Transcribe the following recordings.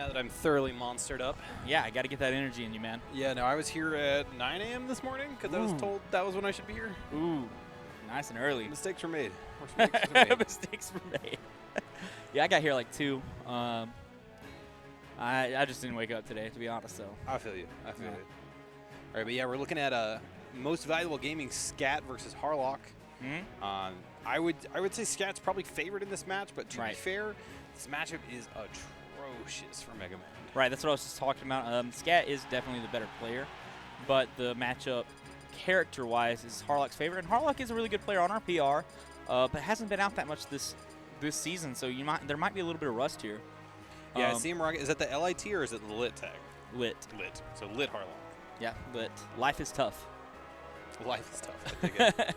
now that I'm thoroughly monstered up. Yeah, I got to get that energy in you, man. Yeah, no, I was here at 9 a.m. this morning because I was told that was when I should be here. Ooh, nice and early. Mistakes were made. Mistakes were made. Mistakes were made. Yeah, I got here like 2. I just didn't wake up today, to be honest. So I feel you. I feel you. All right, but yeah, we're looking at most valuable gaming ScAtt versus Harlock. Mm-hmm. I would say ScAtt's probably favored in this match, but to Right. be fair, this matchup is atrocious for Megaman. Right, that's what I was just talking about. ScAtt is definitely the better player, but the matchup character-wise is Harlock's favorite. And Harlock is a really good player on our PR, but hasn't been out that much this season, so there might be a little bit of rust here. Yeah, I see him rocking. Is that the LiT or is it the LiT tag? LiT. LiT. So LiT Harlock. Yeah, LiT. Life is tough. Life is tough. I dig it.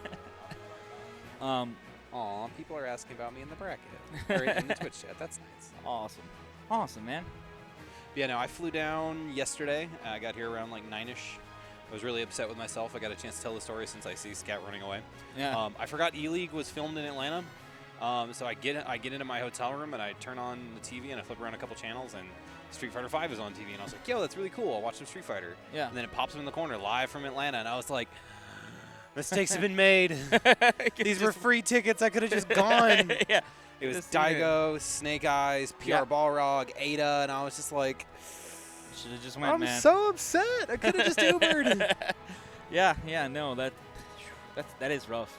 Aw, people are asking about me in the bracket. Or in the Twitch chat. That's nice. Awesome. Awesome, man. Yeah, no, I flew down yesterday. I got here around like 9-ish. I was really upset with myself. I got a chance to tell the story since I see ScAtt running away. Yeah. I forgot E-League was filmed in Atlanta. So I get into my hotel room and I turn on the TV and I flip around a couple channels and Street Fighter V is on TV and I was like, yo, that's really cool. I'll watch some Street Fighter. Yeah. And then it pops up in the corner live from Atlanta and I was like, mistakes have been made. These were free tickets. I could have just gone. Yeah. It was Daigo, Snake Eyes, PR Balrog, Ada, and I was just like, should have just went, man. I'm so upset. I could have just Ubered. Yeah, no, that is rough.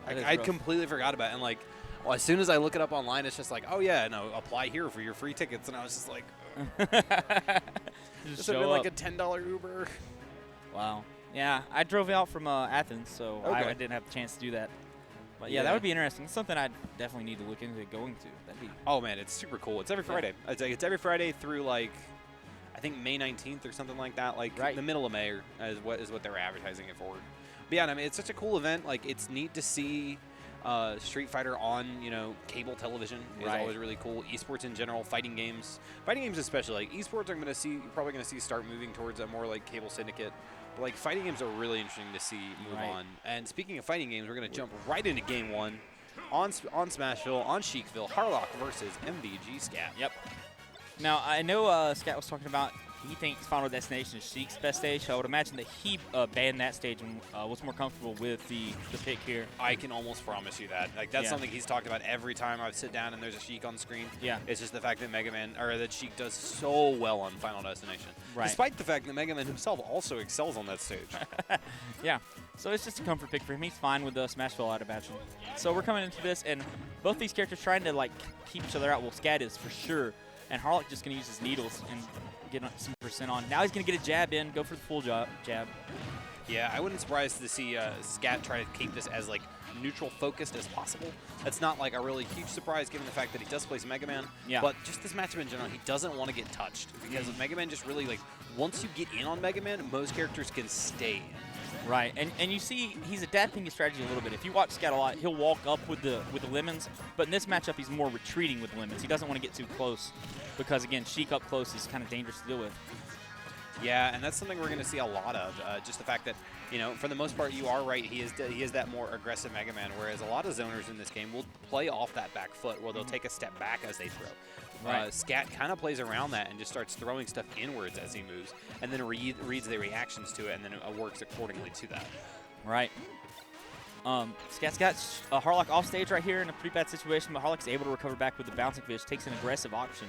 I completely forgot about it. And, like, well, as soon as I look it up online, it's just like, oh, yeah, no, apply here for your free tickets. And I was just like, just should have been like a $10 Uber. Wow. Yeah, I drove out from Athens, so Okay. I didn't have the chance to do that. But, yeah, that would be interesting. It's something I'd definitely need to look into going to. That'd be. Oh, man, it's super cool. It's every Friday. It's every Friday through, like, I think May 19th or something like that. Like, the middle of May is what they're advertising it for. But yeah, I mean, it's such a cool event. Like, it's neat to see Street Fighter on, cable television is always really cool. Esports in general, fighting games especially. Like, esports, you're probably going to see start moving towards a more like cable syndicate. But like, fighting games are really interesting to see move on. And speaking of fighting games, we're going to jump right into game 1 on Smashville, on Sheikville, Harlock versus MVG ScAtt. Yep. Now, I know ScAtt was talking about he thinks Final Destination is Sheik's best stage. So I would imagine that he banned that stage and was more comfortable with the pick here. I can almost promise you that. Like, that's something he's talked about every time I sit down and there's a Sheik on screen. Yeah. It's just the fact that that Sheik does so well on Final Destination. Right. Despite the fact that Megaman himself also excels on that stage. Yeah. So it's just a comfort pick for him. He's fine with the Smashville out of action. So we're coming into this, and both these characters trying to, like, keep each other out. Well, ScAtt is for sure. And Harlock just going to use his needles and get some percent on. Now he's going to get a jab in, go for the full jab. Yeah, I wouldn't be surprised to see ScAtt try to keep this as, like, neutral focused as possible. That's not, like, a really huge surprise given the fact that he does place Megaman. Yeah. But just this matchup in general, he doesn't want to get touched because Megaman just really, like, once you get in on Megaman, most characters can stay in. Right, and you see he's adapting his strategy a little bit. If you watch ScAtt a lot, he'll walk up with the lemons, but in this matchup he's more retreating with lemons. He doesn't want to get too close because, again, Sheik up close is kind of dangerous to deal with. Yeah, and that's something we're going to see a lot of. Just the fact that, for the most part, you are right. He is that more aggressive Megaman, whereas a lot of zoners in this game will play off that back foot where they'll take a step back as they throw. Right. ScAtt kind of plays around that and just starts throwing stuff inwards as he moves, and then reads the reactions to it, and then works accordingly to that. Right. ScAtt's got Harlock off stage right here in a pretty bad situation, but Harlock's able to recover back with the bouncing fish, takes an aggressive option.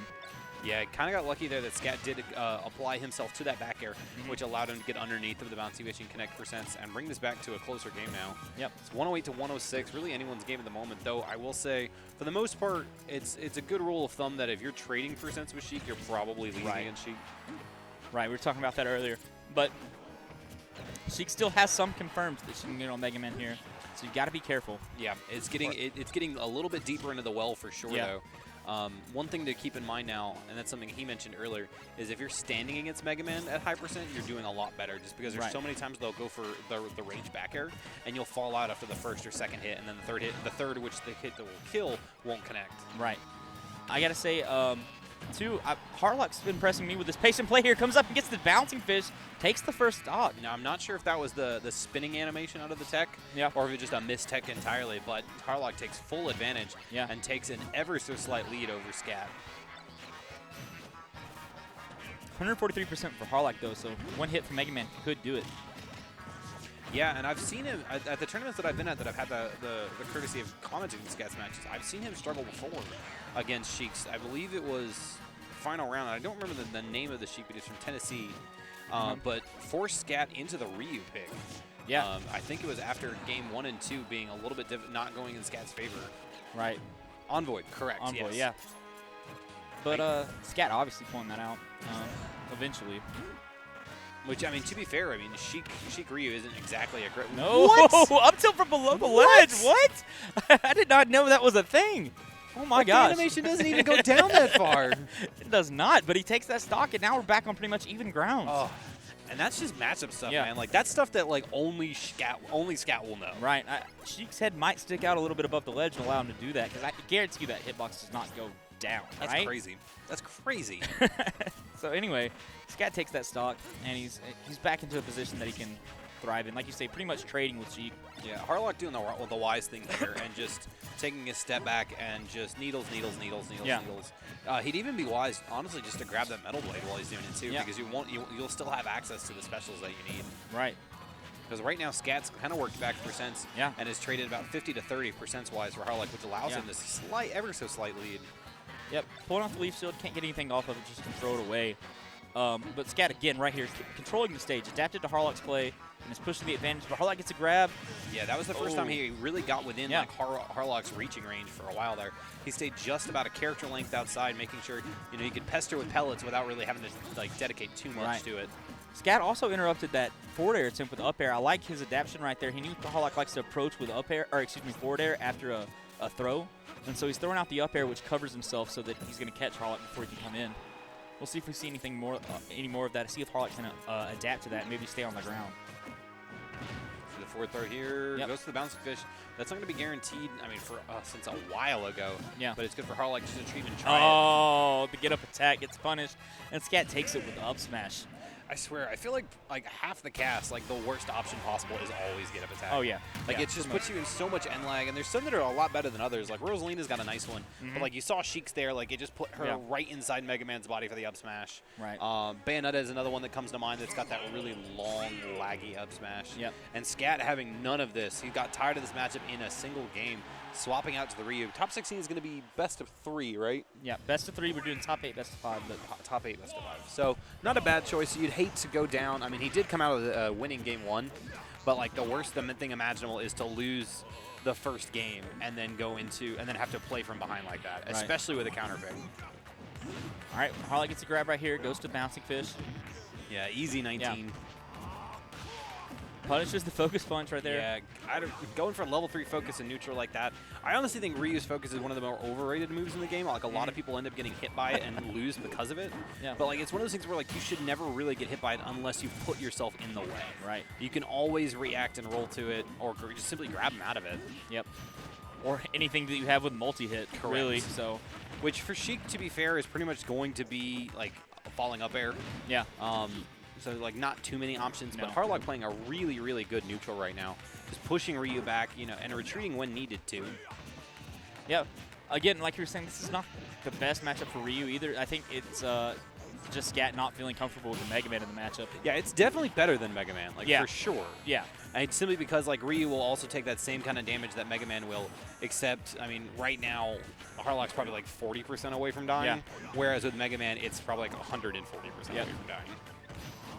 Yeah, kind of got lucky there that ScAtt did apply himself to that back air, which allowed him to get underneath of the bouncy fish and connect percents and bring this back to a closer game now. Yep. It's 108 to 106, really anyone's game at the moment, though I will say, for the most part, it's a good rule of thumb that if you're trading percents with Sheik, you're probably leading against Sheik. Right, we were talking about that earlier. But Sheik still has some confirms that she can get on Megaman here, so you got to be careful. Yeah, it's getting a little bit deeper into the well for sure, though. One thing to keep in mind now, and that's something he mentioned earlier, is if you're standing against Megaman at high percent, you're doing a lot better just because there's so many times they'll go for the range back air, and you'll fall out after the first or second hit, and then the third which the hit that will kill won't connect. Right. I got to say, too, Harlock's been pressing me with this patient play here. Comes up and gets the bouncing fish, takes the first stock. Now, I'm not sure if that was the spinning animation out of the tech, or if it was just a missed tech entirely, but Harlock takes full advantage and takes an ever so slight lead over ScAtt. 143% for Harlock, though, so one hit from Megaman could do it. Yeah, and I've seen him at the tournaments that I've been at that I've had the courtesy of commenting in ScAtt's matches. I've seen him struggle before against Sheiks. I believe it was final round. I don't remember the name of the Sheik, but he's from Tennessee. But forced ScAtt into the Ryu pick. Yeah. I think it was after game 1 and 2 being a little bit not going in ScAtt's favor. Right. Envoy, correct. Envoy, yes. yeah. But ScAtt obviously pulling that out eventually. Which, I mean, to be fair, I mean, Sheik Ryu isn't exactly a great... No! What? Up tilt from below the ledge! What? I did not know that was a thing. Oh my gosh. The animation doesn't even go down that far. It does not, but he takes that stock, and now we're back on pretty much even ground. Oh. And that's just matchup stuff, man. Like, that's stuff that, like, only ScAtt will know. Right. Sheik's head might stick out a little bit above the ledge and allow him to do that, because I guarantee you that hitbox does not go down, That's right? crazy. That's crazy. So anyway, ScAtt takes that stock, and he's back into a position that he can thrive in. Like you say, pretty much trading with Sheik. Yeah, Harlock doing the wise thing here and just taking a step back and just needles. He'd even be wise, honestly, just to grab that metal blade while he's doing it too, because you'll still have access to the specials that you need. Right. Because right now, ScAtt's kind of worked back percents and has traded about 50 to 30 percents wise for Harlock, which allows him this ever so slight lead. Yep, pulling off the leaf shield, can't get anything off of it, just can throw it away. But ScAtt, again, right here, controlling the stage, adapted to Harlock's play, and is pushing the advantage. But Harlock gets a grab. Yeah, that was the first time he really got within like Harlock's reaching range for a while there. He stayed just about a character length outside, making sure he could pester with pellets without really having to like dedicate too much to it. ScAtt also interrupted that forward air attempt with up air. I like his adaptation right there. He knew Harlock likes to approach with up air, or excuse me, forward air after a throw. And so he's throwing out the up air, which covers himself so that he's going to catch Harlock before he can come in. We'll see if we see any more of that. See if Harlock's going to adapt to that and maybe stay on the ground. So the forward throw here goes to the bouncing fish. That's not going to be guaranteed, I mean, for us since a while ago. Yeah. But it's good for Harlock just to even try it. Oh, the get-up attack gets punished. And ScAtt takes it with the up smash. I swear, I feel like half the cast, like the worst option possible is always get up attack. Oh yeah, like it just puts you in so much end lag, and there's some that are a lot better than others. Like Rosalina's got a nice one, but like you saw Sheik's there, like it just put her right inside Megaman's body for the up smash. Right. Bayonetta is another one that comes to mind that's got that really long, laggy up smash. Yep. And ScAtt having none of this, he got tired of this matchup in a single game. Swapping out to the Ryu. Top 16 is going to be best of 3, right? Yeah, best of 3. We're doing top 8, best of 5. But top 8, best of 5. So not a bad choice. You'd hate to go down. I mean, he did come out of the winning game 1, but like the worst thing imaginable is to lose the first game and then have to play from behind like that, especially with a counter pick. All right, Harlock gets a grab right here. Goes to bouncing fish. Yeah, easy 19. Yeah. Punishes the focus punch right there. Yeah, going for level 3 focus and neutral like that. I honestly think Ryu's focus is one of the more overrated moves in the game. Like a lot of people end up getting hit by it and lose because of it. Yeah. But like it's one of those things where like you should never really get hit by it unless you put yourself in the way. Right. You can always react and roll to it, or just simply grab them out of it. Yep. Or anything that you have with multi-hit, really. So, which for Sheik, to be fair, is pretty much going to be like a falling up air. Yeah. So, like, not too many options, but Harlock playing a really, really good neutral right now. Just pushing Ryu back, and retreating when needed to. Yeah. Again, like you were saying, this is not the best matchup for Ryu either. I think it's just ScAtt not feeling comfortable with the Megaman in the matchup. Yeah, it's definitely better than Megaman, like, for sure. Yeah. And it's simply because, like, Ryu will also take that same kind of damage that Megaman will, except, I mean, right now, Harlock's probably, like, 40% away from dying, whereas with Megaman, it's probably, like, 140% away from dying.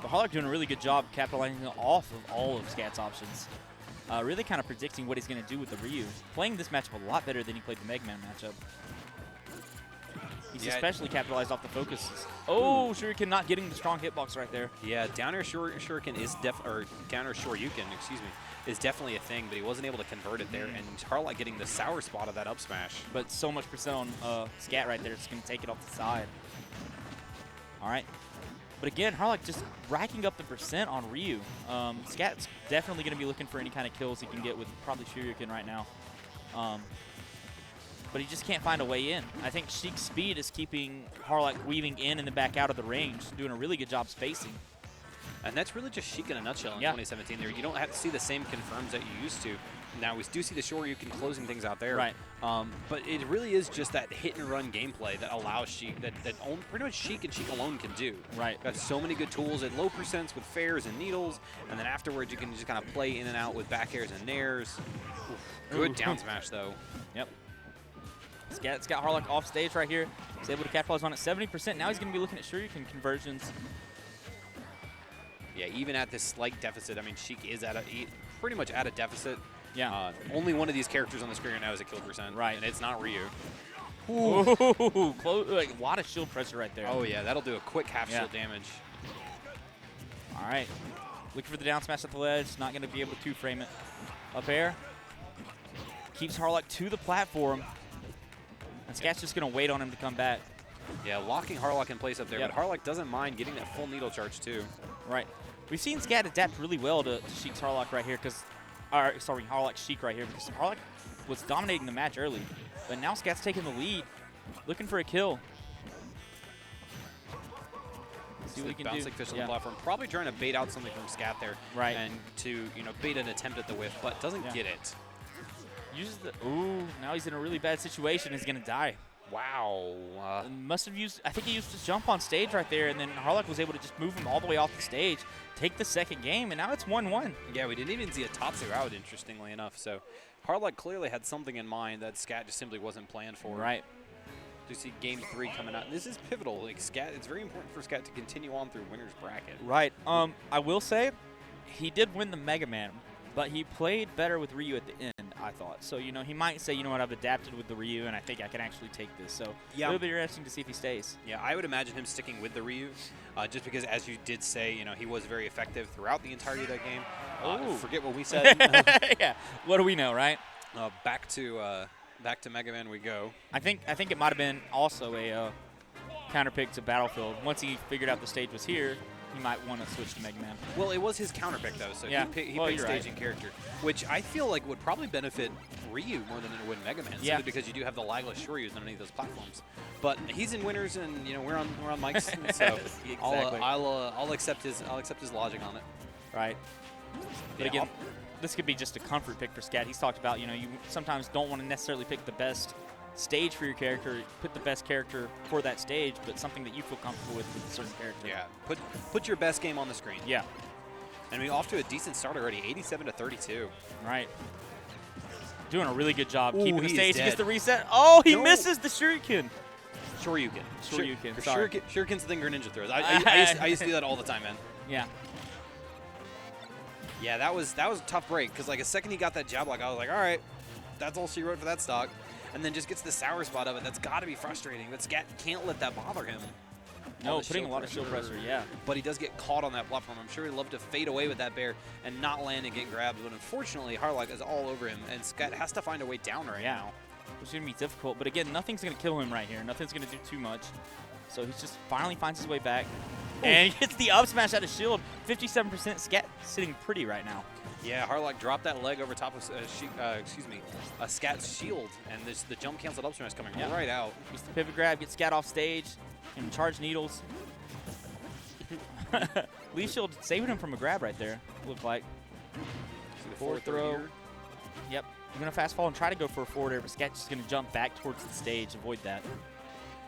But Harlock doing a really good job capitalizing off of all of ScAtt's options. Really kind of predicting what he's going to do with the Ryu. Playing this matchup a lot better than he played the Megaman matchup. He's especially capitalized off the focuses. Oh, Shuriken not getting the strong hitbox right there. Yeah, down air Shuriken is down air Shoryuken, excuse me, is definitely a thing, but he wasn't able to convert it there. And Harlock getting the sour spot of that up smash. But so much percent on ScAtt right there, it's going to take it off the side. All right. But again, Harlock just racking up the percent on Ryu. ScAtt's definitely going to be looking for any kind of kills he can get with probably Shoryuken right now. But he just can't find a way in. I think Sheik's speed is keeping Harlock weaving in and then back out of the range, doing a really good job spacing. And that's really just Sheik in a nutshell in 2017 there. You don't have to see the same confirms that you used to. Now, we do see the Shoryuken closing things out there. Right. But it really is just that hit-and-run gameplay that allows Sheik, that pretty much Sheik and Sheik alone can do. Right. Got so many good tools at low percents with fairs and needles, and then afterwards you can just kind of play in and out with back airs and nairs. Oof. Good down smash, though. Yep. ScAtt's got Harlock off stage right here. He's able to capitalize on it 70%. Now he's going to be looking at Shoryuken conversions. Yeah, even at this slight deficit, I mean, Sheik is pretty much at a deficit. Yeah. Only one of these characters on the screen right now is a kill percent. Right. And it's not Ryu. Ooh, like a lot of shield pressure right there. Oh, yeah, that'll do a quick half shield damage. All right. Looking for the down smash at the ledge. Not going to be able to two-frame it. Up air. Keeps Harlock to the platform. And ScAtt's just going to wait on him to come back. Yeah, locking Harlock in place up there. But Harlock doesn't mind getting that full needle charge, too. Right. We've seen ScAtt adapt really well to Sheik's Harlock right here because Harlock's Sheik right here because Harlock was dominating the match early. But now ScAtt's taking the lead, looking for a kill. See what he can bouncing do. fish on the platform, probably trying to bait out something from ScAtt there, right? And to bait an attempt at the whiff, but doesn't get it. Uses the now he's in a really bad situation. He's gonna die. Wow. Must have used. I think he used his jump on stage right there, and then Harlock was able to just move him all the way off the stage, take the second game, and now it's 1-1. Yeah, we didn't even see a Tatsu out, interestingly enough. So Harlock clearly had something in mind that ScAtt just simply wasn't planned for. Right. To see Game 3 coming out. This is pivotal. Like ScAtt, it's very important for ScAtt to continue on through winner's bracket. Right. I will say, he did win the Megaman, but he played better with Ryu at the end, I thought. So, he might say, you know what, I've adapted with the Ryu, and I think I can actually take this. So, yeah, it'll be interesting to see if he stays. Yeah, I would imagine him sticking with the Ryu, just because, as you did say, he was very effective throughout the entirety of that game. Forget what we said. Yeah. What do we know, right? Back to Megaman we go. I think it might have been also a counter pick to Battlefield. Once he figured out the stage was here, he might want to switch to Megaman. Well, it was his counter pick, though, so he picked staging character, which I feel like would probably benefit Ryu more than it would Megaman, simply because you do have the lagless Shoryus underneath those platforms. But he's in winners, and we're on mics, so exactly. I'll accept his logic on it. Right. But again, this could be just a comfort pick for ScAtt. He's talked about, you sometimes don't want to necessarily pick the best stage for your character, put the best character for that stage, but something that you feel comfortable with a certain character. Yeah, put your best game on the screen. Yeah. And we're off to a decent start already, 87-32. Right. Doing a really good job keeping the stage. Dead. He gets the reset. Oh, he misses the Shoryuken. Shoryuken. Sorry. Shuriken's the thing Greninja throws. I used to do that all the time, man. Yeah. Yeah, that was a tough break, because like a second he got that jab lock, I was like, all right, that's all she wrote for that stock. And then just gets the sour spot of it. That's got to be frustrating. But ScAtt can't let that bother him. No, putting a lot of shield pressure, yeah. But he does get caught on that platform. I'm sure he'd love to fade away with that bear and not land and get grabbed. But unfortunately, Harlock is all over him, and ScAtt has to find a way down right now. Which is going to be difficult. But again, nothing's going to kill him right here. Nothing's going to do too much. So he's just finally finds his way back. And he gets the up smash out of shield. 57%. ScAtt sitting pretty right now. Yeah, Harlock dropped that leg over top of ScAtt's shield, and the jump canceled up smash coming right out. Gets the pivot grab, gets ScAtt off stage, and charge needles. Leaf shield saving him from a grab right there, looked like. Forward throw. Yep. You're going to fast fall and try to go for a forward air, but ScAtt's just going to jump back towards the stage, avoid that.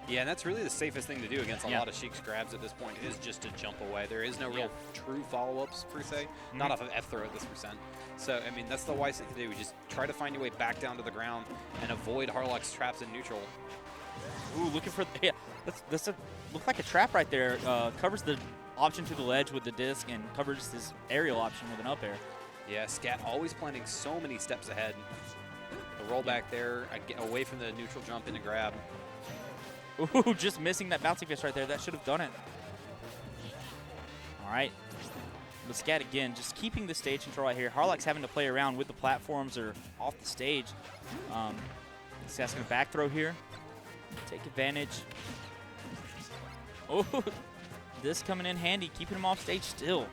Yeah, and that's really the safest thing to do against a lot of Sheik's grabs at this point, is just to jump away. There is no real true follow-ups, per se, not off of F-throw at this percent. So, I mean, that's the wise thing to do. We just try to find your way back down to the ground and avoid Harlock's traps in neutral. Ooh, looking for – yeah, that's look like a trap right there. Covers the option to the ledge with the disc and covers his aerial option with an up air. Yeah, ScAtt always planning so many steps ahead. The roll back there, get away from the neutral jump into grab. Ooh, just missing that bouncing fish right there. That should have done it. All right. But ScAtt again, just keeping the stage control right here. Harlock's having to play around with the platforms or off the stage. ScAtt's going to back throw here. Take advantage. Oh, this coming in handy, keeping him off stage still.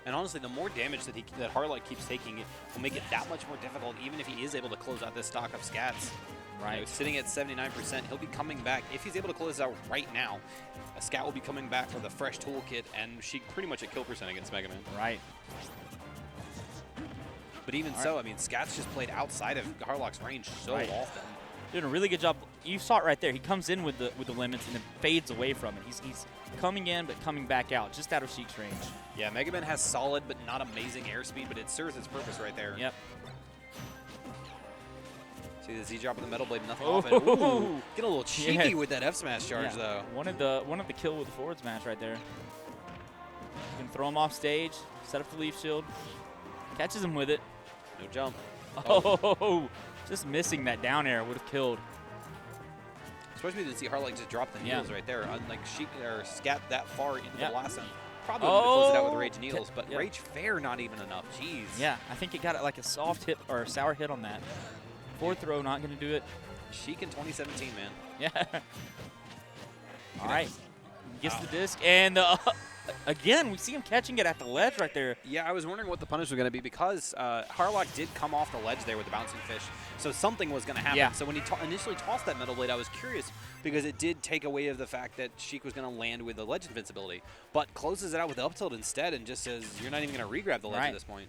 And honestly, the more damage that Harlock keeps taking, it will make it that much more difficult, even if he is able to close out this stock of ScAtt's. Right. Sitting at 79%, he'll be coming back. If he's able to close out right now, ScAtt will be coming back with a fresh toolkit, and Sheik pretty much at kill percent against Megaman. Right. But even so, I mean, ScAtt's just played outside of Harlock's range so often. Doing a really good job. You saw it right there. He comes in with the limits and then fades away from it. He's coming in but coming back out, just out of Sheik's range. Yeah, Megaman has solid but not amazing airspeed, but it serves its purpose right there. Yep. See the Z drop with the metal blade, nothing off it. Ooh, get a little cheeky with that F smash charge though. One of the kill with the forward smash right there. You can throw him off stage, set up the leaf shield, catches him with it. No jump. Oh, just missing that down air would have killed. Especially to see Harlock just drop the needles right there. Unlike Sheik or ScAtt that far into the blast zone. Probably would have closed it out with Rage needles, but Rage fair not even enough. Jeez. Yeah, I think it got like a soft hit or a sour hit on that. Forward throw, not going to do it. Sheik in 2017, man. Yeah. All right. Gets the disc, and again, we see him catching it at the ledge right there. Yeah, I was wondering what the punish was going to be because Harlock did come off the ledge there with the bouncing fish, so something was going to happen. Yeah. So when he initially tossed that metal blade, I was curious because it did take away of the fact that Sheik was going to land with the ledge invincibility, but closes it out with the up tilt instead and just says, you're not even going to regrab the ledge at this point.